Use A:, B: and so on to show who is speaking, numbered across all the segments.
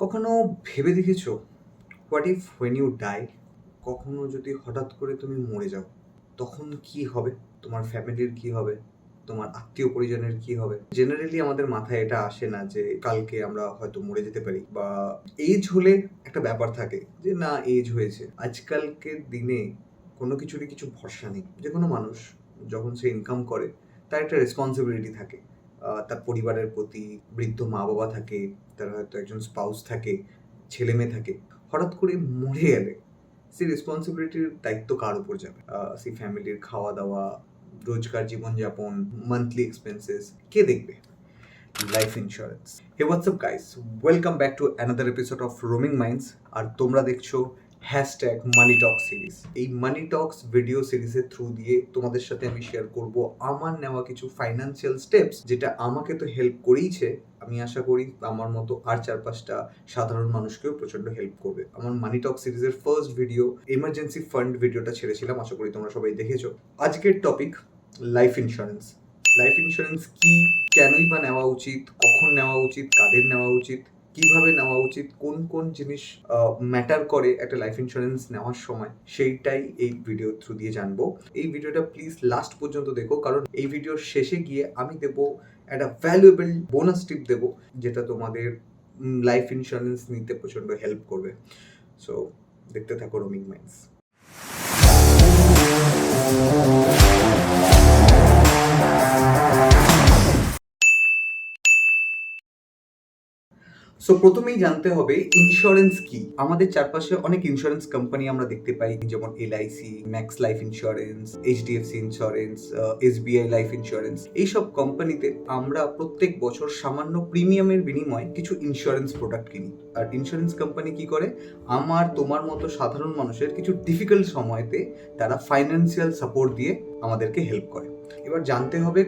A: কখনো ভেবে দেখেছো what if when you die? কখনো যদি হঠাৎ করে তুমি মরে যাও, তখন কি হবে? তোমার ফ্যামিলির কি হবে? তোমার আত্মীয় পরিজনের কি হবে? জেনারেলি আমাদের মাথায় এটা আসে না যে কালকে আমরা হয়তো মরে যেতে পারি, বা এজ হলে একটা ব্যাপার থাকে যে না, এজ হয়েছে। আজকালকের দিনে কোনো কিছুরই কিছু ভরসা নেই। যে কোনো মানুষ যখন সে ইনকাম করে, তার একটা রেসপন্সিবিলিটি থাকে। তার পরিবারের প্রতি, বৃদ্ধ মা বাবা থাকে, তার হয়তো একজন স্পাউস থাকে, ছেলে মেয়ে থাকে। হঠাৎ করে মরে গেলে সেই রেসপন্সিবিলিটির দায়িত্ব কার উপর যাবে? সেই ফ্যামিলির খাওয়া দাওয়া, রোজকার জীবনযাপন, মান্থলি এক্সপেন্সেস কে দেখবে? Life insurance. Hey what's up guys, welcome back to another episode of Roaming Minds. আর তোমরা দেখছো হ্যাশট্যাগ মানি টক্স সিরিজ। এই মানি টক্স ভিডিও সিরিজের থ্রু দিয়ে তোমাদের সাথে আমি শেয়ার করব আমার নেওয়া কিছু ফাইন্যান্সিয়াল স্টেপস, যেটা আমাকে তো হেল্প করেইছে, আমি আশা করি আমার মতো আর 4-5টা সাধারণ মানুষকেও প্রচন্ড হেল্প করবে। আমার মানি টক সিরিজের ফার্স্ট ভিডিও এমার্জেন্সি ফান্ড ভিডিওটা ছেড়েছিলাম, আশা করি তোমরা সবাই দেখেছো। আজকের topic life insurance. Life insurance কি, কেনই বা নেওয়া উচিত, কখন নেওয়া উচিত, কাদের নেওয়া উচিত, কিভাবে নেওয়া উচিত, কোন কোন জিনিস ম্যাটার করে একটা লাইফ ইন্স্যুরেন্স নেওয়ার সময়, সেইটাই এই ভিডিও থ্রু দিয়ে জানবো। এই ভিডিওটা প্লিজ লাস্ট পর্যন্ত দেখো, কারণ এই ভিডিওর শেষে গিয়ে আমি দেবো একটা ভ্যালুয়েবল বোনাস টিপ দেবো, যেটা তোমাদের লাইফ ইন্স্যুরেন্স নিতে প্রচন্ড হেল্প করবে। সো দেখতে থাকো রোমিং মাইন্ডস। সো প্রথমেই জানতে হবে ইন্স্যুরেন্স কি। আমাদের চারপাশে অনেক ইন্স্যুরেন্স কোম্পানি আমরা দেখতে পাই, যেমন LIC, max life insurance, HDFC insurance, SBI life insurance. এইসব কোম্পানিতে আমরা প্রত্যেক বছর সামান্য প্রিমিয়ামের বিনিময়ে কিছু ইন্স্যুরেন্স প্রোডাক্ট কিনি। আর ইন্স্যুরেন্স কোম্পানি কি করে, আমার তোমার মতো সাধারণ মানুষের কিছু ডিফিকাল্ট সময়তে তারা ফাইন্যান্সিয়াল সাপোর্ট দিয়ে আমাদেরকে হেল্প করে। এবার জানতে হবে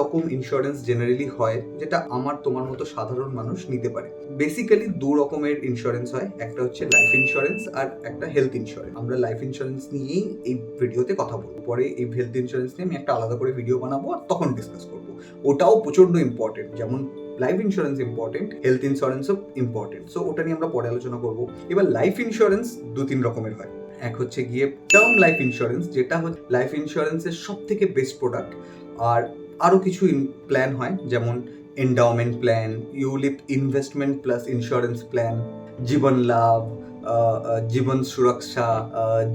A: রকম ইন্স্যুরেন্স জেনারেলি হয়, যেটা আমার তোমার মতো সাধারণ মানুষ নিতে পারে। বেসিক্যালি দু রকমের ইন্স্যুরেন্স হয়, একটা হচ্ছে লাইফ ইন্স্যুরেন্স আর একটা হেলথ ইন্স্যুরেন্স। আমরা লাইফ ইন্স্যুরেন্স নিয়েই এই ভিডিওতে কথা বলবো, পরে এই হেলথ ইন্স্যুরেন্স নিয়ে আমি একটা আলাদা করে ভিডিও বানাবো আর তখন ডিসকাস করবো। ওটাও প্রচন্ড ইম্পর্টেন্ট, যেমন লাইফ ইন্স্যুরেন্স ইম্পর্টেন্ট, হেলথ ইন্স্যুরেন্সও ইম্পর্টেন্ট। সো ওটা নিয়ে আমরা পরে আলোচনা করবো। এবার লাইফ ইন্স্যুরেন্স 2-3 রকমের হয়। এক হচ্ছে গিয়ে টার্ম লাইফ ইন্স্যুরেন্স, যেটা হচ্ছে লাইফ ইন্স্যুরেন্সের সব থেকে বেস্ট প্রোডাক্ট। আর আরও কিছু প্ল্যান হয়, যেমন endowment plan, ULIP investment plus insurance plan, Jeevan Labh, Jeevan Suraksha,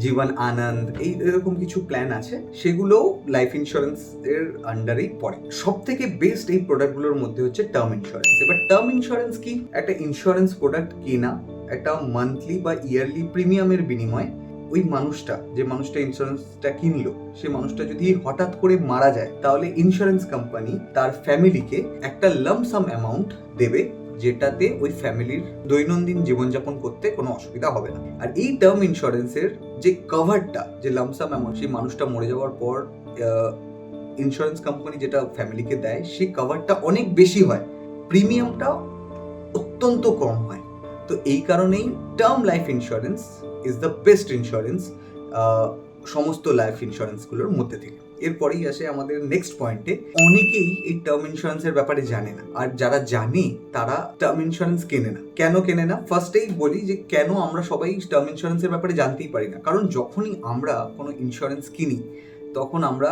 A: Jeevan আনন্দ, এই এরকম কিছু প্ল্যান আছে, সেগুলো লাইফ ইন্স্যুরেন্স এর আন্ডারেই পড়ে। সব থেকে বেস্ট এই প্রোডাক্টগুলোর মধ্যে হচ্ছে টার্ম ইন্স্যুরেন্স। এবার টার্ম ইন্স্যুরেন্স কি? একটা ইন্স্যুরেন্স প্রোডাক্ট কেনা, একটা মান্থলি বা ইয়ারলি প্রিমিয়ামের বিনিময়ে ওই মানুষটা, যে মানুষটা ইন্স্যুরেন্সটা কিনলো, সে মানুষটা যদি হঠাৎ করে মারা যায়, তাহলে ইন্স্যুরেন্স কোম্পানি তার ফ্যামিলিকে একটা লামসাম অ্যামাউন্ট দেবে, যেটাতে ওই ফ্যামিলির দৈনন্দিন জীবনযাপন করতে কোনো অসুবিধা হবে না। আর এই টার্ম ইন্স্যুরেন্সের যে কভারটা, যে লামসাম অ্যামাউন্ট, সেই মানুষটা মরে যাওয়ার পর ইন্স্যুরেন্স কোম্পানি যেটা ফ্যামিলিকে দেয়, সেই কভারটা অনেক বেশি হয়, প্রিমিয়ামটা অত্যন্ত কম হয়। তো এই কারণেই term life insurance is the best insurance সমস্ত লাইফ ইন্স্যুরেন্সগুলোর মধ্যে থেকে। এরপরেই আসে আমাদের নেক্সট পয়েন্টে, অনেকেই এই টার্ম ইন্স্যুরেন্সের ব্যাপারে জানে না, আর যারা জানে তারা টার্ম ইন্স্যুরেন্স কেনে না। কেন কেনে না? ফার্স্টেই বলি যে কেন আমরা সবাই টার্ম ইন্স্যুরেন্সের ব্যাপারে জানতেই পারি না। কারণ যখনই আমরা কোনো ইন্স্যুরেন্স কিনি, তখন আমরা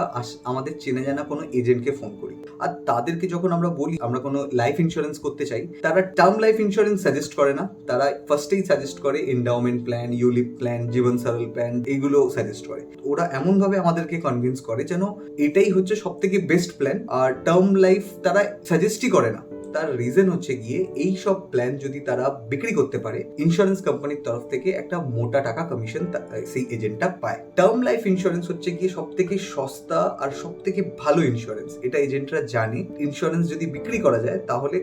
A: আমাদের চেনা জানা কোনো এজেন্টকে ফোন করি, আর তাদেরকে যখন আমরা বলি আমরা কোনো লাইফ ইন্স্যুরেন্স করতে চাই, তারা টার্ম লাইফ ইন্স্যুরেন্স সাজেস্ট করে না, তারা ফার্স্টেই সাজেস্ট করে এন্ডাওমেন্ট প্ল্যান, ইউলিপ প্ল্যান, জীবন সরল প্ল্যান, এইগুলো সাজেস্ট করে। ওরা এমনভাবে আমাদেরকে কনভিন্স করে যেন এটাই হচ্ছে সব থেকে বেস্ট প্ল্যান, আর টার্ম লাইফ তারা সাজেস্টই করে না। তার রিজন হচ্ছে গিয়ে এই সব প্ল্যান যদি তারা বিক্রি করতে পারে, ইন্স্যুরেন্স কোম্পানির তরফ থেকে একটা মোটা টাকা কমিশন সেই এজেন্টটা পায়। টার্ম লাইফ ইন্স্যুরেন্স হচ্ছে গিয়ে সব থেকে সস্তা আর সব থেকে ভালো ইন্স্যুরেন্স, এটা এজেন্টরা জানে। ইন্স্যুরেন্স যদি বিক্রি করা যায় তাহলে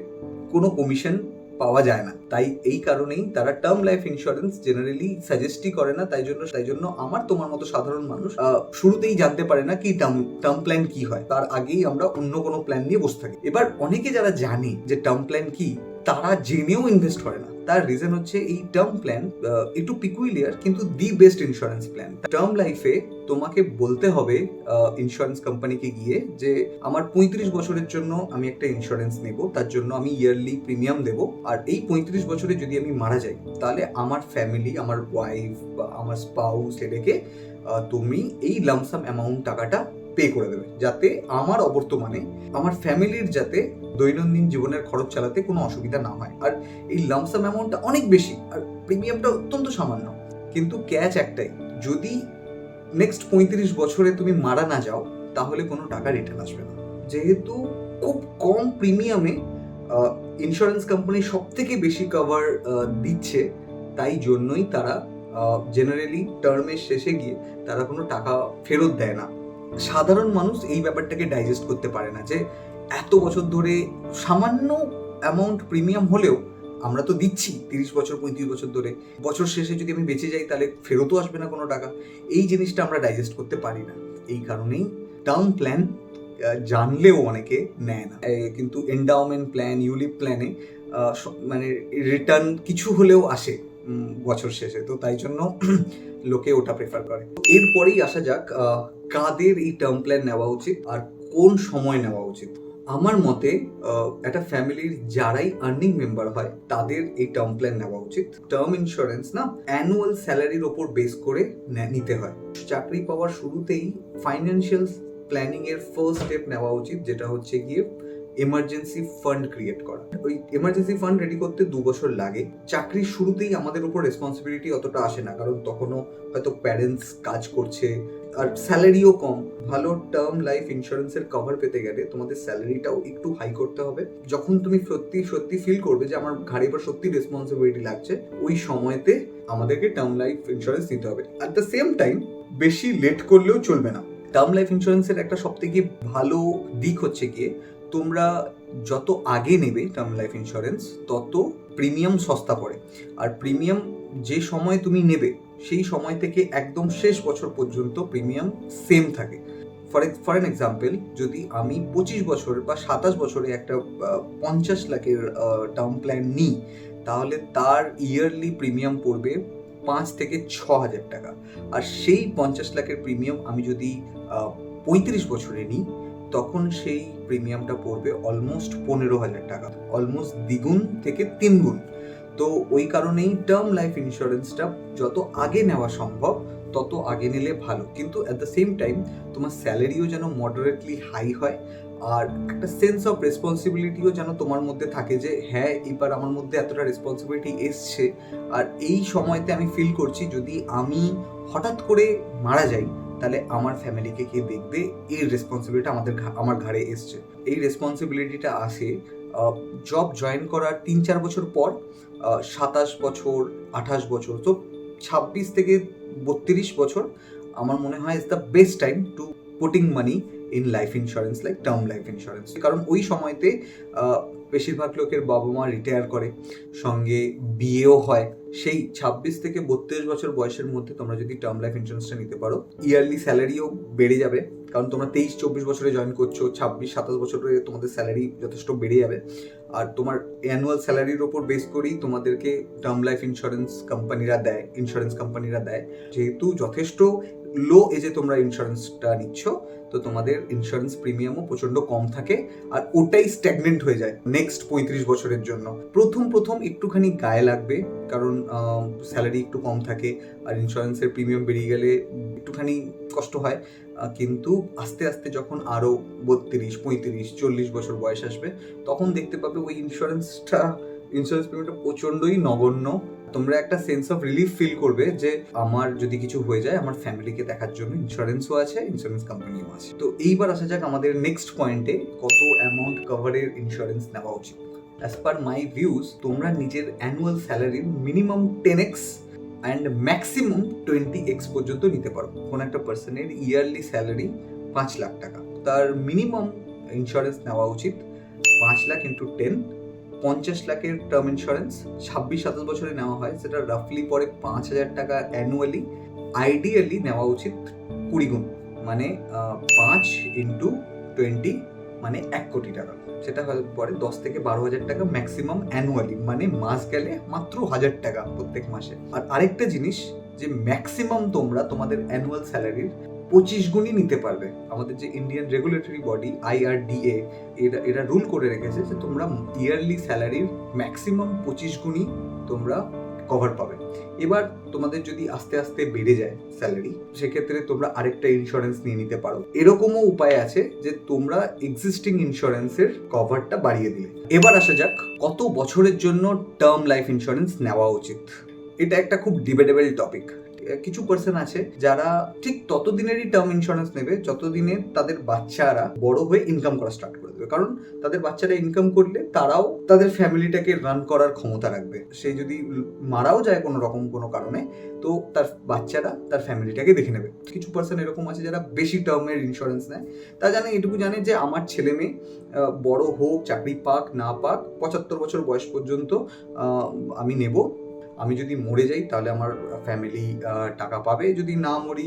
A: কোনো কমিশন পাওয়া যায় না, তাই এই কারণেই তারা টার্ম লাইফ ইন্স্যুরেন্স জেনারেলি সাজেস্টই করে না। তাই জন্য আমার তোমার মতো সাধারণ মানুষ শুরুতেই জানতে পারে না কি টার্ম প্ল্যান কি হয়, তার আগেই আমরা অন্য কোনো প্ল্যান নিয়ে বসে থাকি। এবার অনেকে যারা জানে যে টার্ম প্ল্যান কি, তারা জেনেও ইনভেস্ট করে না। তার রিজন হচ্ছে এই টার্ম প্ল্যান একটু পিকুইলিয়ার কিন্তু the best insurance plan. Term লাইফে তোমাকে বলতে হবে ইন্স্যুরেন্স কোম্পানিকে গিয়ে যে আমার 35 বছরের জন্য আমি একটা ইন্স্যুরেন্স নেব, তার জন্য আমি ইয়ারলি প্রিমিয়াম দেবো, আর এই 35 বছরে যদি আমি মারা যাই তাহলে আমার ফ্যামিলি, আমার ওয়াইফ বা আমার স্পাউস এদেরকে তুমি এই লামসাম অ্যামাউন্ট টাকাটা পে করে দেবে, যাতে আমার অবর্তমানে আমার ফ্যামিলির যাতে দৈনন্দিন জীবনের খরচ চালাতে কোনো অসুবিধা না হয়। আর এই লামসাম অ্যামাউন্টটা অনেক বেশি আর প্রিমিয়ামটা অত্যন্ত সামান্য, কিন্তু ক্যাচ একটাই, যদি নেক্সট 35 বছরে তুমি মারা না যাও তাহলে কোনো টাকা রিটার্ন আসবে না। যেহেতু খুব কম প্রিমিয়ামে ইন্স্যুরেন্স কোম্পানি সব থেকে বেশি কভার দিচ্ছে, তাই জন্যই তারা জেনারেলি টার্মের শেষে গিয়ে তারা কোনো টাকা ফেরত দেয় না। সাধারণ মানুষ এই ব্যাপারটাকে ডাইজেস্ট করতে পারে না যে এত বছর ধরে সামান্য অ্যামাউন্ট প্রিমিয়াম হলেও আমরা তো দিচ্ছি 30 বছর 35 বছর ধরে, বছর শেষে যদি আমি বেঁচে যাই তাহলে ফেরতও আসবে না কোনো টাকা। এই জিনিসটা আমরা ডাইজেস্ট করতে পারি না, এই কারণেই টার্ম প্ল্যান জানলেও অনেকে নেয় না। কিন্তু এন্ডাওমেন্ট প্ল্যান, ইউলিপ প্ল্যানে মানে রিটার্ন কিছু হলেও আসে বছর শেষে, তো তাই জন্য লোকে ওটা প্রেফার করে। এরপরেই আসা যাক কাদের এই টার্ম প্ল্যান নেওয়া উচিত আর কোন সময় নেওয়া উচিত। আমার মতে একটা ফ্যামিলির যারাই আর্নিং মেম্বার হয় তাদের এই টার্ম প্ল্যান নেওয়া উচিত। টার্ম ইন্স্যুরেন্স না অ্যানুয়াল স্যালারির ওপর বেস করে নিতে হয়। চাকরি পাওয়ার শুরুতেই ফাইন্যান্সিয়াল প্ল্যানিং এর ফার্স্ট স্টেপ নেওয়া উচিত, যেটা হচ্ছে গিয়ে এমার্জেন্সি ফান্ড ক্রিয়েট করা। ওই এমার্জেন্সি ফান্ড রেডি করতে 2 বছর লাগে। চাকরির শুরুতেই আমাদের উপর রেসপন্সিবিলিটি অতটা আসে না, কারণ তখনও হয়তো প্যারেন্টস কাজ করছে আর স্যালারিও কম। ভালো টার্ম লাইফ ইন্স্যুরেন্সের কভার পেতে গেলে তোমাদের স্যালারিটাও একটু হাই করতে হবে। যখন তুমি সত্যি সত্যি ফিল করবে যে আমার ঘাড়ে এবার সত্যি রেসপন্সিবিলিটি লাগছে, ওই সময়তে আমাদেরকে টার্ম লাইফ ইন্স্যুরেন্স নিতে হবে। অ্যাট দ্য সেম টাইম বেশি লেট করলেও চলবে না। টার্ম লাইফ ইন্স্যুরেন্সের একটা সবথেকে ভালো দিক হচ্ছে গিয়ে তোমরা যত আগে নেবে টার্ম লাইফ ইন্স্যুরেন্স তত প্রিমিয়াম সস্তা পড়ে। আর প্রিমিয়াম যে সময় তুমি নেবে সেই সময় থেকে একদম শেষ বছর পর্যন্ত প্রিমিয়াম সেম থাকে। ফর এন এক্সাম্পল, যদি আমি 25 বছর বা 27 বছরে একটা 50 লাখের টার্ম প্ল্যান নিই, তাহলে তার ইয়ারলি প্রিমিয়াম পড়বে 5 থেকে 6,000 টাকা। আর সেই 50 লাখের প্রিমিয়াম আমি যদি 35 বছরে নিই, তখন সেই প্রিমিয়ামটা পড়বে অলমোস্ট 15,000 টাকা, অলমোস্ট দ্বিগুণ থেকে 3 গুণ। তো ওই কারণেই টার্ম লাইফ ইন্স্যুরেন্সটা যত আগে নেওয়া সম্ভব তত আগে নিলে ভালো, কিন্তু অ্যাট দ্য সেম টাইম তোমার স্যালারিও যেন মডারেটলি হাই হয়, আর একটা সেন্স অফ রেসপন্সিবিলিটিও যেন তোমার মধ্যে থাকে যে হ্যাঁ এবার আমার মধ্যে এতটা রেসপন্সিবিলিটি এসছে, আর এই সময়তে আমি ফিল করছি যদি আমি হঠাৎ করে মারা যাই তাহলে আমার ফ্যামিলিকে কে দেখবে, এই রেসপন্সিবিলিটি আমার ঘাড়ে এসছে। এই রেসপন্সিবিলিটিটা আসে জব জয়েন করার 3-4 বছর পর, 27 বছর 28 বছর, তো 26 থেকে 32 বছর আমার মনে হয় is the best time to putting money in life insurance like term life insurance. কারণ ওই সময়তে বেশিরভাগ লোকের বাবা মা রিটায়ার করে, সঙ্গে বিয়েও হয়। সেই 26 থেকে 32 বছর বয়সের মধ্যে তোমরা যদি টার্ম লাইফ ইন্স্যুরেন্সটা নিতে পারো, ইয়ারলি স্যালারিও বেড়ে যাবে, কারণ তোমরা 23-24 বছরে জয়েন করছো, 26-27 বছরে তোমাদের স্যালারি যথেষ্ট বেড়ে যাবে। আর তোমার অ্যানুয়াল স্যালারির ওপর বেস করেই তোমাদেরকে টার্ম লাইফ ইন্স্যুরেন্স কোম্পানিরা দেয়। যেহেতু যথেষ্ট লো এজে তোমরা ইন্স্যুরেন্সটা নিচ্ছ, তো তোমাদের ইন্স্যুরেন্স প্রিমিয়ামও প্রচন্ড কম থাকে, আর ওটাই স্ট্যাগনেন্ট হয়ে যায় নেক্সট 35 বছরের জন্য। প্রথম একটুখানি গায়ে লাগবে, কারণ স্যালারি একটু কম থাকে আর ইন্স্যুরেন্সের প্রিমিয়াম বেরিয়ে গেলে একটুখানি কষ্ট হয়, কিন্তু আস্তে আস্তে যখন আরও 32, 35, 40 বছর বয়স আসবে, তখন দেখতে পাবে ওই ইন্স্যুরেন্স প্রিমিয়ামটা প্রচণ্ডই নগণ্য। তোমরা একটা সেন্স অফ রিলিফ ফিল করবে যে আমার যদি কিছু হয়ে যায় আমার ফ্যামিলিকে দেখার জন্য ইন্স্যুরেন্সও আছে, ইন্স্যুরেন্স কোম্পানিও আছে। তো এইবার আসা যাক আমাদের নেক্সট পয়েন্টে, কত অ্যামাউন্ট কভারের ইন্স্যুরেন্স নেওয়া উচিত। অ্যাজ পার মাই ভিউজ, তোমরা নিজের অ্যানুয়াল স্যালারির minimum 10x and maximum 20x পর্যন্ত নিতে পারো। কোনো একটা পার্সনের ইয়ারলি স্যালারি 5 লাখ টাকা, তার মিনিমাম ইন্স্যুরেন্স নেওয়া উচিত 5 লাখ ইন্টু 10, 50 লাখের টার্ম ইন্স্যুরেন্স 26-27 বছরে নেওয়া হয়, সেটা রাফলি পরে 5,000 টাকা অ্যানুয়ালি। আইডিয়ালি নেওয়া উচিত 20 গুণ, মানে 5 ইন্টু 20 মানে 1 কোটি টাকা। সেটা পরে 10 থেকে 12,000 টাকা ম্যাক্সিমাম অ্যানুয়ালি, মানে মাস গেলে মাত্র 1,000 টাকা প্রত্যেক মাসে। আর আরেকটা জিনিস, যে ম্যাক্সিমাম তোমরা তোমাদের অ্যানুয়াল স্যালারির 25 গুণই নিতে পারবে। আমাদের যে ইন্ডিয়ান রেগুলেটরি বডি IRDA, এরা রুল করে রেখেছে যে তোমরা ইয়ারলি স্যালারির ম্যাক্সিমাম 25 গুণই তোমরা কভার পাবে। এবার তোমাদের যদি আস্তে আস্তে বেড়ে যায় স্যালারি, সেক্ষেত্রে তোমরা আরেকটা ইন্স্যুরেন্স নিয়ে নিতে পারো। এরকমও উপায় আছে যে তোমরা এক্সিস্টিং ইন্স্যুরেন্সের কভারটা বাড়িয়ে দিলে। এবার আসা যাক কত বছরের জন্য টার্ম লাইফ ইন্স্যুরেন্স নেওয়া উচিত। এটা একটা খুব ডিবেটেবল টপিক। কিছু পার্সন আছে যারা ঠিক ততদিনেরই টার্ম ইন্স্যুরেন্স নেবে যতদিনে তাদের বাচ্চারা বড় হয়ে ইনকাম করা স্টার্ট করে দেবে, কারণ তাদের বাচ্চারা ইনকাম করলে তারাও তাদের ফ্যামিলিটাকে রান করার ক্ষমতা রাখবে। সে যদি মারাও যায় কোনো রকম কোনো কারণে, তো তার বাচ্চারা তার ফ্যামিলিটাকে দেখে নেবে। কিছু পার্সন এরকম আছে যারা বেশি টার্মের ইন্স্যুরেন্স নেয়। তা জানে, এটুকু জানে যে আমার ছেলে মেয়ে বড় হোক, চাকরি পাক না পাক, 75 বছর বয়স পর্যন্ত আমি নেব। আমি যদি মরে যাই তাহলে আমার ফ্যামিলি টাকা পাবে, যদি না মরি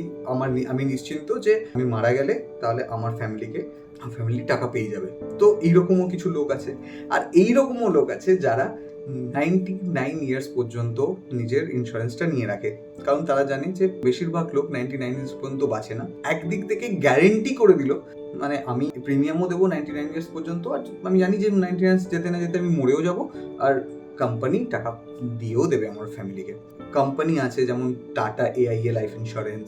A: আমি নিশ্চিন্ত যে আমি মারা গেলে তাহলে আমার ফ্যামিলি টাকা পেয়ে যাবে। তো এইরকমও কিছু লোক আছে। আর এইরকমও লোক আছে যারা 99 ইয়ার্স পর্যন্ত নিজের ইন্স্যুরেন্সটা নিয়ে রাখে, কারণ তারা জানে যে বেশিরভাগ লোক 99 ইয়ার্স পর্যন্ত বাঁচে না। একদিক থেকে গ্যারেন্টি করে দিল, মানে আমি প্রিমিয়ামও দেবো 99 ইয়ার্স পর্যন্ত, আর আমি জানি যে 99 ইয়ার্স যেতে না যেতে আমি মরেও যাব, আর কোম্পানি টাকা দিয়েও দেবে আমার ফ্যামিলিকে। কোম্পানি আছে যেমন টাটা AIA লাইফ ইন্স্যুরেন্স,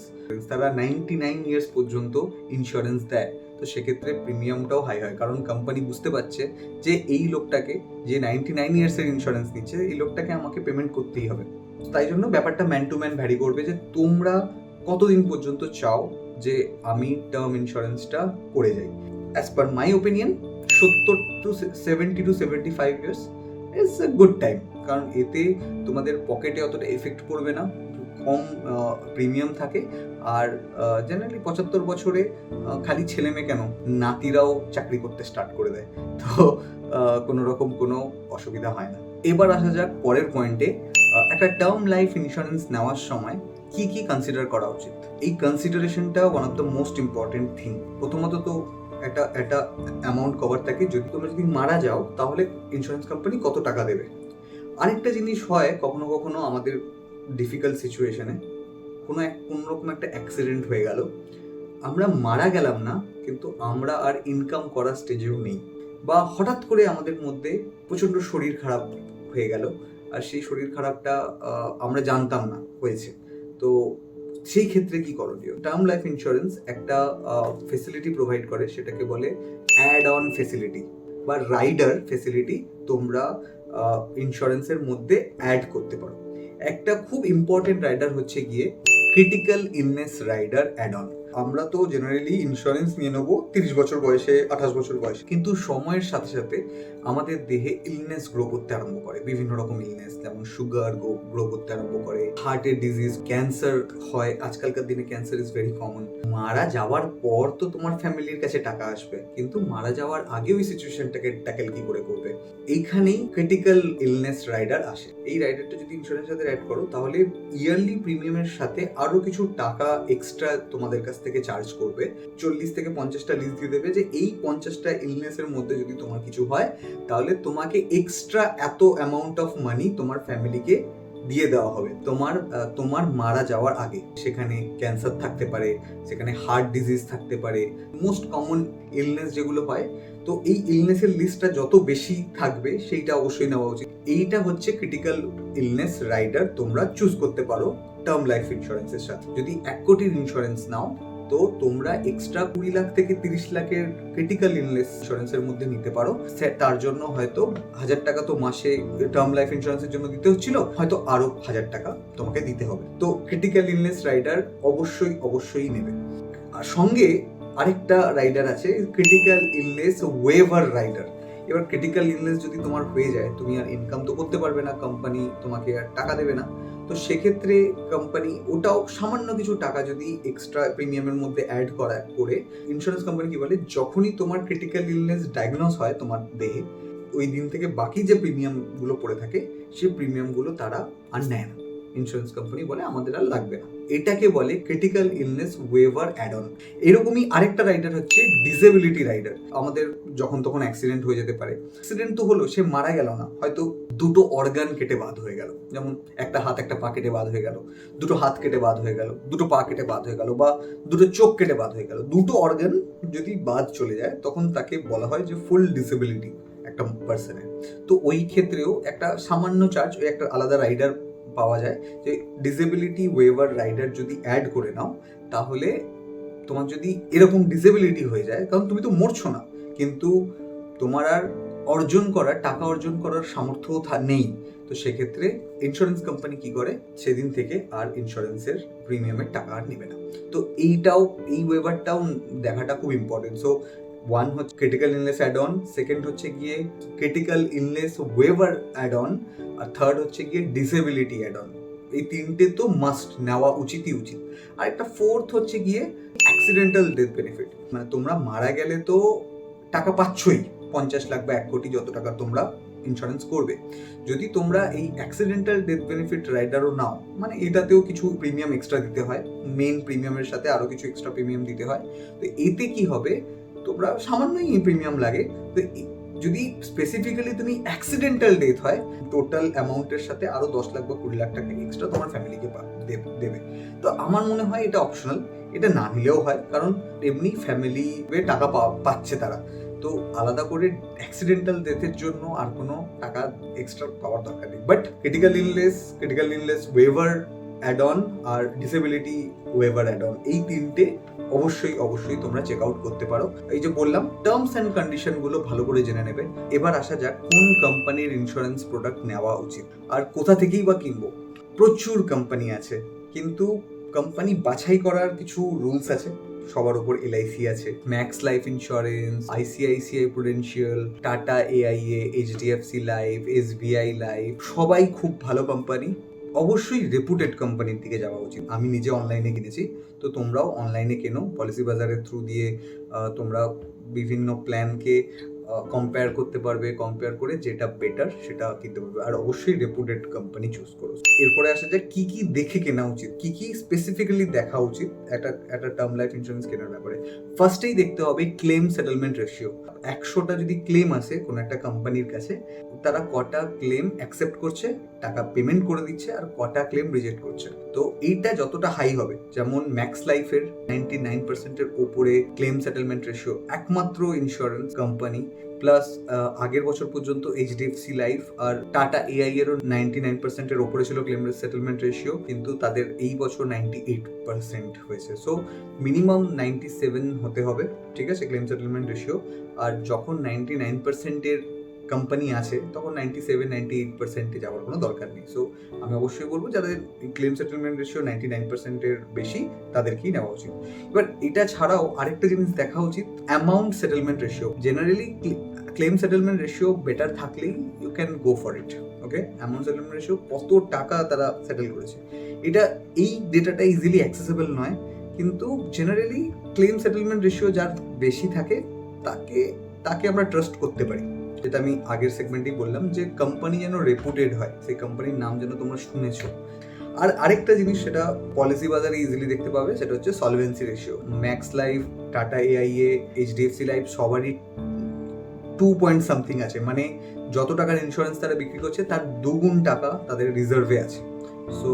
A: তারা 99 ইয়ার্স পর্যন্ত ইন্স্যুরেন্স দেয়। তো সেক্ষেত্রে প্রিমিয়ামটাও হাই হয়, কারণ কোম্পানি বুঝতে পারছে যে এই লোকটাকে, যে 99 ইয়ার্সের ইন্স্যুরেন্স নিচ্ছে, এই লোকটাকে আমাকে পেমেন্ট করতেই হবে। তাই জন্য ব্যাপারটা ম্যান টু ম্যান ভ্যারি করবে যে তোমরা কতদিন পর্যন্ত চাও যে আমি টার্ম ইন্স্যুরেন্সটা করে যাই। As per my opinion 70 to 75 years is a good time, কারণ এতে তোমাদের পকেটে অতটা এফেক্ট পড়বে না, কম প্রিমিয়াম থাকে। আর জেনারেলি 75 বছরে খালি ছেলে মেয়ে কেন, নাতিরাও চাকরি করতে স্টার্ট করে দেয়, তো কোনো রকম কোনো অসুবিধা হয় না। এবার আসা যাক পরের পয়েন্টে, একটা টার্ম লাইফ ইন্স্যুরেন্স নেওয়ার সময় কি কি কনসিডার করা উচিত। এই কনসিডারেশনটা one of the most important thing. প্রথমত তো একটা অ্যামাউন্ট কভার থাকে, তোমরা যদি মারা যাও তাহলে ইন্স্যুরেন্স কোম্পানি কত টাকা দেবে। আরেকটা জিনিস হয়, কখনো কখনো আমাদের ডিফিকাল্ট সিচুয়েশনে কোনো রকম একটা অ্যাক্সিডেন্ট হয়ে গেল, আমরা মারা গেলাম না কিন্তু আমরা আর ইনকাম করার স্টেজেও নেই, বা হঠাৎ করে আমাদের মধ্যে প্রচণ্ড শরীর খারাপ হয়ে গেল, আর সেই শরীর খারাপটা আমরা জানতাম না হয়েছে। তো সেই ক্ষেত্রে কি করণীয়? টার্ম লাইফ ইন্স্যুরেন্স একটা ফেসিলিটি প্রোভাইড করে, সেটাকে বলে অ্যাড অন ফেসিলিটি বা রাইডার ফেসিলিটি। তোমরা ইন্স্যুরেন্সের মধ্যে অ্যাড করতে পারো। একটা খুব ইম্পর্টেন্ট রাইডার হচ্ছে গিয়ে critical illness rider add on. আমরা তো জেনারেলি ইন্স্যুরেন্স নিয়ে নেবো 30 বছর বয়সে, 28 বছর বয়সে, কিন্তু সময়ের সাথে সাথে আমাদের দেহে ইলনেস গ্রো করতে আরম্ভ করে। বিভিন্ন রকম ইলনেস, যেমন সুগার গ্রো করতে আরম্ভ করে, হার্টের ডিজিজ, ক্যান্সার হয়। আজকালকার দিনে ক্যান্সার ইজ ভেরি কমন। মারা যাওয়ার পর তো তোমার ফ্যামিলির কাছে টাকা আসবে, কিন্তু মারা যাওয়ার আগে ওই সিচুয়েশনটাকে ট্যাকেল কি করে করবে, এইখানেই ক্রিটিক্যাল ইলনেস রাইডার আসে। এই রাইডারটা যদি ইন্স্যুরেন্সের সাথে অ্যাড করো, তাহলে ইয়ারলি প্রিমিয়ামের সাথে আরো কিছু টাকা এক্সট্রা তোমাদের কাছ থেকে চার্জ করবে। 40 থেকে 50টা লিস্ট দিয়ে দেবে যে এই 50টা ইলনেসের মধ্যে যদি তোমার কিছু হয়, তাহলে তোমাকে এক্সট্রা এত অ্যামাউন্ট অফ মানি তোমার ফ্যামিলিকে দিয়ে দেওয়া হবে তোমার মারা যাওয়ার আগে। সেখানে ক্যান্সার থাকতে পারে, সেখানে হার্ট ডিজিজ থাকতে পারে, মোস্ট কমন ইলনেস যেগুলো হয়। তো এই ইলনেসের লিস্টটা যত বেশি থাকবে সেইটা অবশ্যই নেওয়া উচিত। এইটা হচ্ছে ক্রিটিক্যাল ইলনেস রাইডার তোমরা চুজ করতে পারো টার্ম লাইফ ইন্স্যুরেন্সের সাথে। যদি 1 কোটির ইন্স্যুরেন্স নাও, তো তোমরা এক্সট্রা 20 লাখ থেকে 30 লাখের ক্রিটিক্যাল ইলনেস ইন্স্যুরেন্সের মধ্যে নিতে পারো। তার জন্য হয়তো 1000 টাকা তো মাসে টার্ম লাইফ ইন্স্যুরেন্সের জন্য দিতে হচ্ছিল, হয়তো আরো 1000 টাকা তোমাকে দিতে হবে। তো ক্রিটিক্যাল ইলনেস রাইডার অবশ্যই নেবে। আর সঙ্গে আরেকটা রাইডার আছে, ক্রিটিক্যাল ইলনেস ওয়েভার রাইডার। এবার ক্রিটিক্যাল ইলনেস যদি তোমার হয়ে যায়, তুমি আর ইনকাম তো করতে পারবে না, কোম্পানি তোমাকে আর টাকা দেবে না। তো সেক্ষেত্রে কোম্পানি ওটাও সামান্য কিছু টাকা যদি এক্সট্রা প্রিমিয়ামের মধ্যে অ্যাড করে, ইন্স্যুরেন্স কোম্পানি কি বলে, যখনই তোমার ক্রিটিক্যাল ইলনেস ডায়াগনোস হয় তোমার দেহে, ওই দিন থেকে বাকি যে প্রিমিয়ামগুলো পড়ে থাকে সেই প্রিমিয়ামগুলো তারা আর নেয় না। ইন্স্যুরেন্স কোম্পানি বলে আমাদের আর লাগবে না। এটাকে বলে critical illness waiver add on. এরকমই আরেকটা রাইডার হচ্ছে ডিসেবিলিটি রাইডার। আমাদের যখন তখন অ্যাক্সিডেন্ট হয়ে যেতে পারে, অ্যাক্সিডেন্ট তো হলো, সে মারা গেল না, হয়তো দুটো অর্গান কেটে বাদ হয়ে গেল, যেমন একটা হাত একটা পা কেটে বাদ হয়ে গেল, দুটো হাত কেটে বাদ হয়ে গেল, দুটো পা কেটে বাদ হয়ে গেল, বা দুটো চোখ কেটে বাদ হয়ে গেল। দুটো অর্গান যদি বাদ চলে যায় তখন তাকে বলা হয় যে ফুল ডিসেবিলিটি একটা পার্সনের। তো ওই ক্ষেত্রেও একটা সামান্য চার্জ, ওই একটা আলাদা রাইডার পাওয়া যায় যে ডিসেবিলিটি ওয়েভার রাইডার যদি অ্যাড করে নাও, তাহলে তোমার যদি এরকম ডিসেবিলিটি হয়ে যায়, কারণ তুমি তো মরছো না, কিন্তু তোমার আর টাকা অর্জন করার সামর্থ্য নেই, তো সেক্ষেত্রে ইন্স্যুরেন্স কোম্পানি কি করে, সেদিন থেকে আর ইন্স্যুরেন্সের প্রিমিয়ামের টাকা আর নেবে না। তো এই ওয়েভারটাও দেখাটা খুব ইম্পর্টেন্ট। সো ওয়ান হচ্ছে critical illness add on, second হচ্ছে গিয়ে critical illness waiver add on, আর থার্ড হচ্ছে গিয়ে ডিসেবিলিটি অ্যাড অন। এই তিনটে তো মাস্ট নেওয়া উচিত। আর একটা ফোর্থ হচ্ছে গিয়ে অ্যাক্সিডেন্টাল ডেথ বেনিফিট। মানে তোমরা মারা গেলে তো টাকা পাচ্ছই, 50 লাখ বা 1 কোটি যত টাকা তোমরা ইন্স্যুরেন্স করবে। যদি তোমরা এই অ্যাক্সিডেন্টাল ডেথ বেনিফিট রাইডারও নাও, মানে এটাতেও কিছু প্রিমিয়াম এক্সট্রা দিতে হয়, মেইন প্রিমিয়ামের সাথে আরও কিছু এক্সট্রা প্রিমিয়াম দিতে হয়। তো এতে কি হবে, তোমরা সামান্যই প্রিমিয়াম লাগে, তো যদি স্পেসিফিক্যালি তুমি অ্যাক্সিডেন্টাল ডেথ হয়, টোটাল অ্যামাউন্টের সাথে আরো 10 লাখ বা 20 লাখ টাকা এক্সট্রা তোমার ফ্যামিলিকে দেবে। তো আমার মনে হয় এটা অপশনাল, এটা না নিলেও হয়, কারণ এমনি ফ্যামিলি টাকা পাচ্ছে তারা, তো আলাদা করে অ্যাক্সিডেন্টাল ডেথের জন্য আর কোনো টাকা এক্সট্রা পাওয়ার দরকার নেই। But critical illness waiver add on আর ডিসেবিলিটি ওয়েভার অ্যাড অন, এই তিনটে অবশ্যই তোমরা চেক আউট করতে পারো। এই যে বললাম, টার্মস অ্যান্ড কন্ডিশন গুলো ভালো করে জেনে নেবে। এবার আসা যাক কোন কোম্পানির ইন্স্যুরেন্স প্রোডাক্ট নেওয়া উচিত আর কোথা থেকেই বা কিনবো। প্রচুর কোম্পানি আছে, কিন্তু কোম্পানি বাছাই করার কিছু রুলস আছে। সবার উপর এলআইসি আছে, max life insurance, ICICI Prudential, tata AIA, HDFC life, SBI life, সবাই খুব ভালো কোম্পানি। অবশ্যই রেপুটেড কোম্পানির দিকে যাওয়া উচিত। আমি নিজে অনলাইনে কিনেছি, তো তোমরাও অনলাইনে কেনো, পলিসি বাজারের থ্রু দিয়ে তোমরা বিভিন্ন প্ল্যানকে কম্পেয়ার করতে পারবে, কম্পেয়ার করে যেটা বেটার সেটা কিনতে পারবে। আর অবশ্যই রেপুটেড কোম্পানি চুজ করো। এরপরে আসা যায় কি কি দেখে কেনা উচিত, কি কি স্পেসিফিক্যালি দেখা উচিত একটা টার্ম লাইফ ইন্স্যুরেন্স কেনার ব্যাপারে। ফার্স্টেই দেখতে হবে ক্লেম সেটেলমেন্ট রেশিও। 100টা যদি ক্লেম আসে কোনো একটা কোম্পানির কাছে, তারা কটা ক্লেম অ্যাকসেপ্ট করছে, টাকা পেমেন্ট করে দিচ্ছে, আর কটা ক্লেম রিজেক্ট করছে। তো এইটা যতটা হাই হবে, যেমন ম্যাক্স লাইফের 99%-এর ওপরে ক্লেম সেটেলমেন্ট রেশিও, একমাত্র ইন্স্যুরেন্স কোম্পানি, প্লাস আগের বছর পর্যন্ত এইচডিএফসি লাইফ আর টাটা এআই এরও 99%-এর ওপরে ছিল ক্লেম সেটেলমেন্ট রেশিও, কিন্তু তাদের এই বছর 98% হয়েছে। সো মিনিমাম 97 হতে হবে, ঠিক আছে, ক্লেম সেটেলমেন্ট রেশিও। আর যখন 99%-এর কোম্পানি আছে, তখন 97-98%-এ যাওয়ার কোনো দরকার নেই। সো আমি অবশ্যই বলবো যাদের ক্লেম সেটেলমেন্ট রেশিও 99%-এর বেশি, তাদেরকেই নেওয়া উচিত। এবার এটা ছাড়াও আরেকটা জিনিস দেখা উচিত, amount settlement ratio. Generally claim settlement ratio better থাকলেই you can go for it. Okay, amount settlement ratio কত টাকা তারা সেটেল করেছে, এই ডেটাটা ইজিলি অ্যাক্সেসেবল নয়, কিন্তু জেনারেলি ক্লেম সেটেলমেন্ট রেশিও যার বেশি থাকে তাকে আমরা ট্রাস্ট করতে পারি। যেটা আমি আগের সেগমেন্টেই বললাম, যে কোম্পানি যেন রেপুটেড হয়, সেই কোম্পানির নাম যেন তোমরা শুনেছো। আর আরেকটা জিনিস, সেটা পলিসি বাজারে ইজিলি দেখতে পাবে, সেটা হচ্ছে solvency ratio. Max life, tata AIA, HDFC life সবারই 2 আছে, মানে যত টাকার ইন্স্যুরেন্স তারা বিক্রি করছে তার 2 গুণ টাকা তাদের রিজার্ভে আছে। সো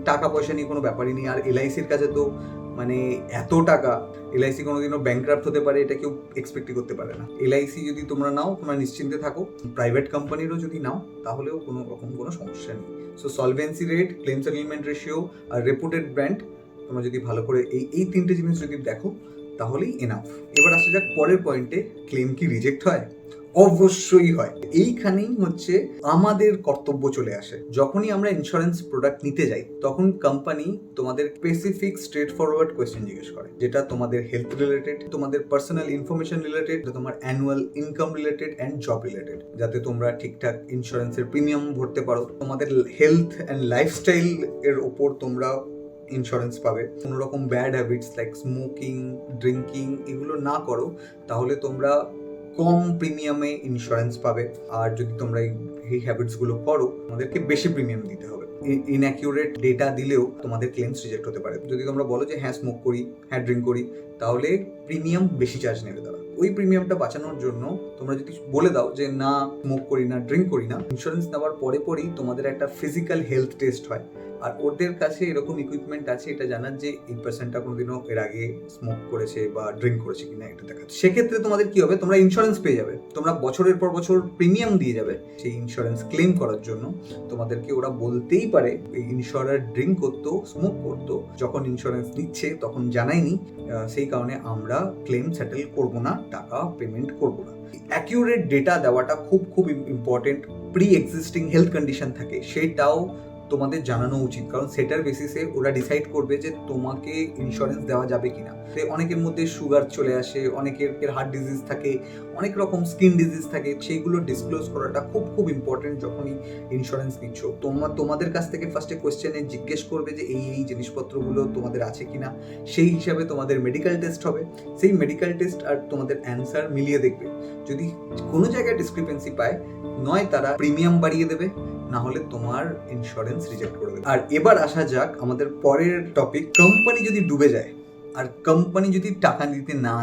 A: টাকা পয়সা নিয়ে কোনো ব্যাপারই নেই। আর এলআইসির কাছে তো মানে এত টাকা, এলআইসি কোনোদিনও ব্যাংক্রাফট হতে পারে এটা কেউ এক্সপেক্টই করতে পারে না। এলআইসি যদি তোমরা নাও, তোমরা নিশ্চিন্তে থাকো। প্রাইভেট কোম্পানিরও যদি নাও, তাহলেও কোনো রকম কোনো সমস্যা নেই। So solvency rate, claim settlement ratio আর রেপুটেড ব্র্যান্ড, তোমরা যদি ভালো করে এই তিনটে জিনিস যদি দেখো, তাহলেই এনাফ। এবার আসা যাক পরের পয়েন্টে, ক্লেম কি রিজেক্ট হয়? অবশ্যই হয়। এইখানেই হচ্ছে আমাদের কর্তব্য চলে আসে। যখনই আমরা ইন্স্যুরেন্স প্রোডাক্ট নিতে যাই, তখন কোম্পানি তোমাদের স্পেসিফিক স্ট্রেট ফরওয়ার্ড কোয়েশ্চেন জিজ্ঞেস করে, যেটা তোমাদের হেলথ রিলেটেড, তোমাদের পার্সোনাল ইনফরমেশন রিলেটেড, তোমার annual income related and job related, যাতে তোমরা ঠিকঠাক ইন্স্যুরেন্সের প্রিমিয়াম ভরতে পারো। তোমাদের হেলথ অ্যান্ড লাইফস্টাইল এর ওপর তোমরা ইন্স্যুরেন্স পাবে। কোনো রকম bad habits like smoking, drinking এগুলো না করো, তাহলে তোমরা কম প্রিমিয়ামে ইন্স্যুরেন্স পাবে। আর যদি তোমরা এই হ্যাবিটসগুলো করো, তোমাদেরকে বেশি প্রিমিয়াম দিতে হবে। ইনঅ্যাকিউরেট ডেটা দিলেও তোমাদের ক্লেমস রিজেক্ট হতে পারে। যদি তোমরা বলো যে হ্যাঁ স্মোক করি, হ্যাঁ ড্রিঙ্ক করি, তাহলে প্রিমিয়াম বেশি চার্জ নেবে তারা। ওই প্রিমিয়ামটা বাঁচানোর জন্য তোমরা যদি বলে দাও যে না স্মোক করি না, ড্রিঙ্ক করি না, ইন্স্যুরেন্স নেওয়ার পরেই তোমাদের একটা ফিজিক্যাল হেলথ টেস্ট হয়। আর ওদের কাছে এরকম ইকুইপমেন্ট আছে এটা জানার যে এই পার্সনটা কোনোদিনও এর আগে স্মোক করেছে বা ড্রিঙ্ক করেছে কিনা এটা দেখাচ্ছে। সেক্ষেত্রে তোমাদের কি হবে, তোমরা ইন্স্যুরেন্স পেয়ে যাবে, তোমরা বছরের পর বছর প্রিমিয়াম দিয়ে যাবে। সেই ইন্স্যুরেন্স ক্লেম করার জন্য তোমাদেরকে ওরা বলতেই পারে এই ইন্স্যুরার ড্রিঙ্ক করতো, স্মোক করতো, যখন ইন্স্যুরেন্স নিচ্ছে তখন জানায়নি, সেই কারণে আমরা ক্লেম সেটেল করব না, টাকা পেমেন্ট করব না। অ্যাকিউরেট ডেটা দেওয়াটা খুব খুব important. Pre existing health condition থাকে সেটাও তোমাদের জানানো উচিত, কারণ সেটার বেসিসে ওরা ডিসাইড করবে যে তোমাকে ইন্স্যুরেন্স দেওয়া যাবে কিনা। অনেকের মধ্যে সুগার চলে আসে, অনেকের হার্ট ডিজিজ থাকে, অনেক রকম স্কিন ডিজিজ থাকে, সেইগুলো ডিসক্লোজ করাটা খুব খুব ইম্পর্টেন্ট। যখনই ইন্স্যুরেন্স নিচ্ছ তোমাদের কাছ থেকে ফার্স্টে কোয়েশ্চেনে জিজ্ঞেস করবে যে এই জিনিসপত্রগুলো তোমাদের আছে কিনা। সেই হিসাবে তোমাদের মেডিকেল টেস্ট হবে, সেই মেডিকেল টেস্ট আর তোমাদের অ্যান্সার মিলিয়ে দেখবে। যদি কোনো জায়গায় ডিসক্রিপেন্সি পায়, নয় তারা প্রিমিয়াম বাড়িয়ে দেবে, না হলে তোমার ইন্স্যুরেন্স রিজেক্ট করে দেবে। আর এবার আসা যাক আমাদের পরের টপিক, কোম্পানি যদি ডুবে যায় আর কোম্পানি যদি টাকা দিতে না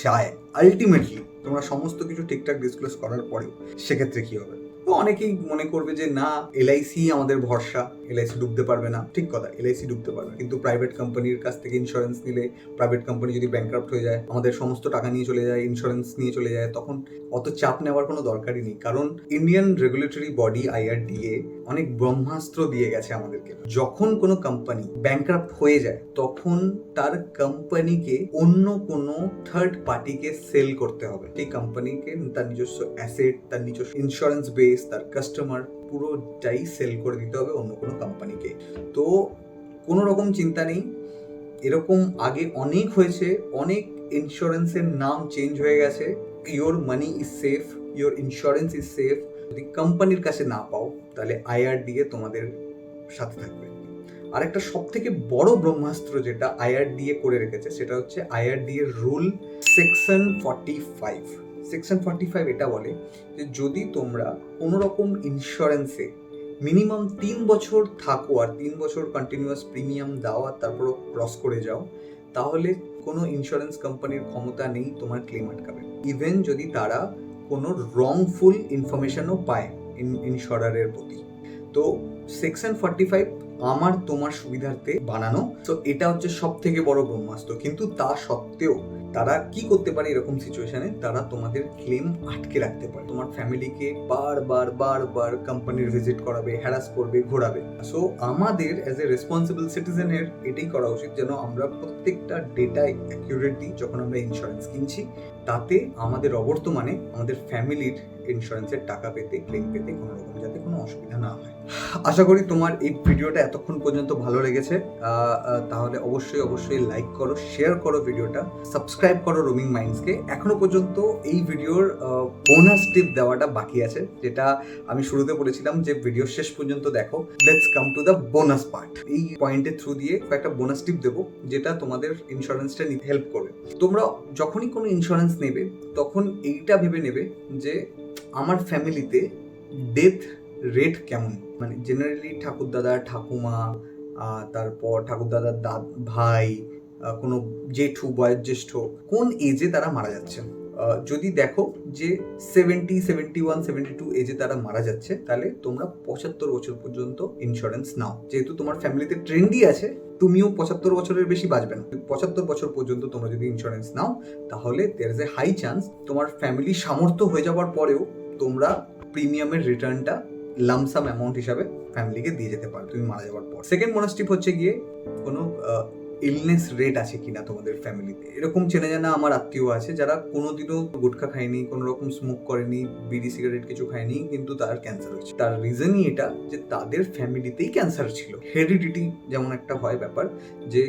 A: চায়, আলটিমেটলি তোমরা সমস্ত কিছু ঠিকঠাক ডিসক্লোজ করার পরেও সেক্ষেত্রে কি হবে? তো অনেকেই মনে করবে যে না এলআইসি আমাদের ভরসা, এলআইসি ডুবতে পারবে না। ঠিক কথা, এলআইসি ডুবতে পারবে, কিন্তু প্রাইভেট কোম্পানির কাছ থেকে ইন্স্যুরেন্স নিলে, প্রাইভেট কোম্পানি যদি ব্যাংকরাপ্ট হয়ে যায়, আমাদের সমস্ত টাকা নিয়ে চলে যায়, ইন্স্যুরেন্স নিয়ে চলে যায়, তখন অত চাপ নেওয়ার কোনো দরকারই নেই। কারণ ইন্ডিয়ান রেগুলেটরি বডি IRDA অনেক ব্রহ্মাস্ত্র দিয়ে গেছে আমাদেরকে। যখন কোনো কোম্পানি ব্যাংকরাপ্ট হয়ে যায় তখন তার কোম্পানিকে অন্য কোনো থার্ড পার্টিকে সেল করতে হবে। সেই কোম্পানিকে তার নিজস্ব অ্যাসেট, তার নিজস্ব ইন্স্যুরেন্স বেস, তার কাস্টমার পুরোটাই সেল করে দিতে হবে অন্য কোনো কোম্পানিকে। তো কোনো রকম চিন্তা নেই, এরকম আগে অনেক হয়েছে, অনেক ইন্স্যুরেন্সের নাম চেঞ্জ হয়ে গেছে। Your money is safe, your insurance is safe. যদি কোম্পানির কাছে না পাও তাহলে IRDA তোমাদের সাথে থাকবে। আরেকটা সব থেকে বড় ব্রহ্মাস্ত্র যেটা IRDA করে রেখেছে সেটা হচ্ছে IRDA রুল সেকশন 45। সেকশন 45 এটা বলে যে যদি তোমরা কোনো রকম ইন্স্যুরেন্সে মিনিমাম 3 বছর থাকো আর 3 বছর কন্টিনিউয়াস প্রিমিয়াম দাও আর তারপরও ক্রস করে যাও, তাহলে কোনো ইন্স্যুরেন্স কোম্পানির ক্ষমতা নেই তোমার ক্লেম আটকাবে। ইভেন যদি তারা কোনো রংফুল ইনফরমেশনও পায় ইন্স্যুরারের প্রতি। তো সেকশন 45 আমার তোমার সুবিধার্থে বানানো। তো এটা হচ্ছে সব থেকে বড় ব্রহ্মাস্ত্র। কিন্তু তা সত্ত্বেও তারা কি করতে পারে এরকম সিচুয়েশনে, তারা তোমাদের ক্লেম আটকে রাখতে পারে। তোমার ফ্যামিলিকে বারবার কোম্পানির ভিজিট করাবে, হ্যারাস করবে, ঘোরাবে। সো আমাদের অ্যাজ এ রেসপন্সিবল সিটিজেনের এটাই করা উচিত যেন আমরা প্রত্যেকটা ডেটা অ্যাকিউরেট দিই যখন আমরা ইন্স্যুরেন্স কিনছি, তাতে আমাদের অবর্তমানে আমাদের ফ্যামিলির ইন্স্যুরেন্সের টাকা পেতে, ক্লেম পেতে কোনো রকম যাতে কোনো অসুবিধা না হয়। আশা করি তোমার এই ভিডিওটা এতক্ষণ পর্যন্ত ভালো লেগেছে। তাহলে অবশ্যই লাইক করো, শেয়ার করো ভিডিওটা, সাবস্ক্রাইব করো রোমিং মাইন্ডসকে। এখনো পর্যন্ত এই ভিডিওর বোনাস টিপ দেওয়াটা বাকি আছে, যেটা আমি শুরুতে বলেছিলাম যে ভিডিও শেষ পর্যন্ত দেখো। Let's come to the bonus part. এই পয়েন্টের থ্রু দিয়ে একটা বোনাস টিপ দেবো যেটা তোমাদের ইন্স্যুরেন্সটা নিতে হেল্প করবে। তোমরা যখনই কোনো ইন্স্যুরেন্স নেবে তখন এইটা ভেবে নেবে যে আমার ফ্যামিলিতে ডেথ রেট কেমন। মানে জেনারেলি ঠাকুরদাদা, ঠাকুমা, তারপর ঠাকুরদাদার ভাই, কোনো জেঠু, বয়োজ্যেষ্ঠ কোন এজে তারা মারা যাচ্ছে। যদি দেখো যে 70, 71, 72 এজে তারা মারা যাচ্ছে, তাহলে তোমরা 75 বছর পর্যন্ত ইন্স্যুরেন্স নাও। যেহেতু তোমার ফ্যামিলিতে ট্রেন্ডই আছে, তুমিও 75 বছরের বেশি বাঁচবে না। 75 বছর পর্যন্ত তোমরা যদি ইন্স্যুরেন্স নাও, তাহলে there is a high chance তোমার ফ্যামিলি সামর্থ্য হয়ে যাওয়ার পরেও তোমরা প্রিমিয়ামের রিটার্নটা লামসাম অ্যামাউন্ট হিসাবে ফ্যামিলিকে দিয়ে যেতে পারো তুমি মারা যাওয়ার পর। সেকেন্ড বোনাস টিপ হচ্ছে গিয়ে কোনো ইলনেস রেট আছে কিনা তোমাদের ফ্যামিলিতে। এরকম চেনা জানা আমার আত্মীয় আছে যারা কোনোদিনও গুটখা খায়নি, কোনো রকম স্মোক করেনি, বিড়ি সিগারেট কিছু খায়নি, কিন্তু তার ক্যান্সার হয়েছে। তার রিজনই এটা যে তাদের ফ্যামিলিতেই ক্যান্সার ছিল। হেরিডিটি যেমন একটা হয় ব্যাপার, যে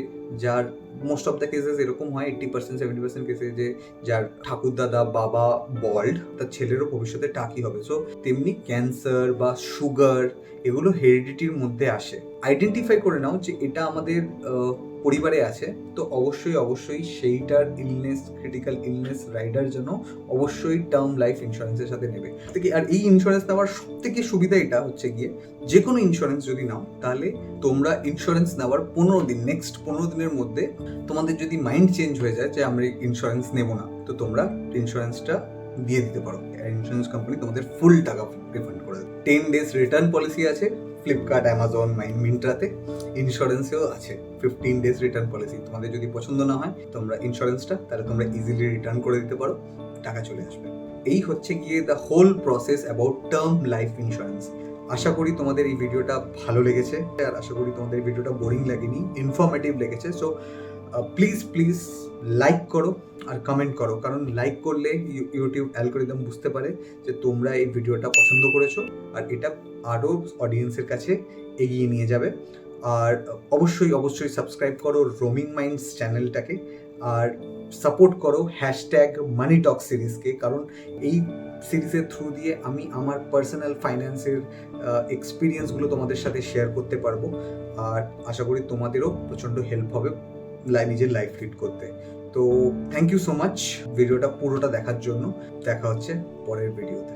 A: যার মোস্ট অফ দ্য কেসেস এরকম হয় 80% 70% কেসে যে যার ঠাকুরদাদা বাবা বল্ড, তার ছেলেরও ভবিষ্যতে টাকি হবে। সো তেমনি ক্যান্সার বা সুগার এগুলো হেরিডিটির মধ্যে আসে। আইডেন্টিফাই করে নাও যে এটা আমাদের পরিবারে আছে, তো অবশ্যই সেইটার ইলনেস, ক্রিটিক্যাল ইলনেস রাইডার যেন অবশ্যই টার্ম লাইফ ইন্স্যুরেন্সের সাথে নেবে। আর এই ইন্স্যুরেন্স নেওয়ার সব থেকে সুবিধা এটা হচ্ছে গিয়ে, যে কোনো ইন্স্যুরেন্স যদি নাও তাহলে তোমরা ইন্স্যুরেন্স নেওয়ার 15 দিন, নেক্সট 15 দিনের মধ্যে তোমাদের যদি মাইন্ড চেঞ্জ হয়ে যায় যে আমরা ইন্স্যুরেন্স নেব না, তো তোমরা ইন্স্যুরেন্সটা দিয়ে দিতে পারো। ইন্স্যুরেন্স কোম্পানি তোমাদের ফুল টাকা রিফান্ড করে দেবে। 10 days রিটার্ন পলিসি আছে ফ্লিপকার্ট, অ্যামাজন, মিন্ট্রাতে। ইন্স্যুরেন্সেও আছে 15 days রিটার্ন পলিসি। তোমাদের যদি পছন্দ না হয় তোমরা ইন্স্যুরেন্সটা, তাহলে তোমরা ইজিলি রিটার্ন করে দিতে পারো, টাকা চলে আসবে। এই হচ্ছে গিয়ে the whole process about term life insurance. আশা করি তোমাদের এই ভিডিওটা ভালো লেগেছে, আর আশা করি তোমাদের এই ভিডিওটা বোরিং লাগেনি, ইনফরমেটিভ লেগেছে। সো প্লিজ লাইক করো আর কমেন্ট করো, কারণ লাইক করলে ইউটিউব অ্যালগরিদম বুঝতে পারে যে তোমরা এই ভিডিওটা পছন্দ করেছো, আর এটা আরও অডিয়েন্সের কাছে এগিয়ে নিয়ে যাবে। আর অবশ্যই সাবস্ক্রাইব করো রোমিং মাইন্ডস চ্যানেলটাকে, আর সাপোর্ট করো #মানিটক সিরিজকে, কারণ এই সিরিজের থ্রু দিয়ে আমি আমার পার্সোনাল ফাইন্যান্সের এক্সপিরিয়েন্সগুলো তোমাদের সাথে শেয়ার করতে পারবো, আর আশা করি তোমাদেরও প্রচণ্ড হেল্প হবে নিজের লাইফ লিড করতে। তো থ্যাংক ইউ সো মাচ ভিডিওটা পুরোটা দেখার জন্য। দেখা হচ্ছে পরের ভিডিওতে।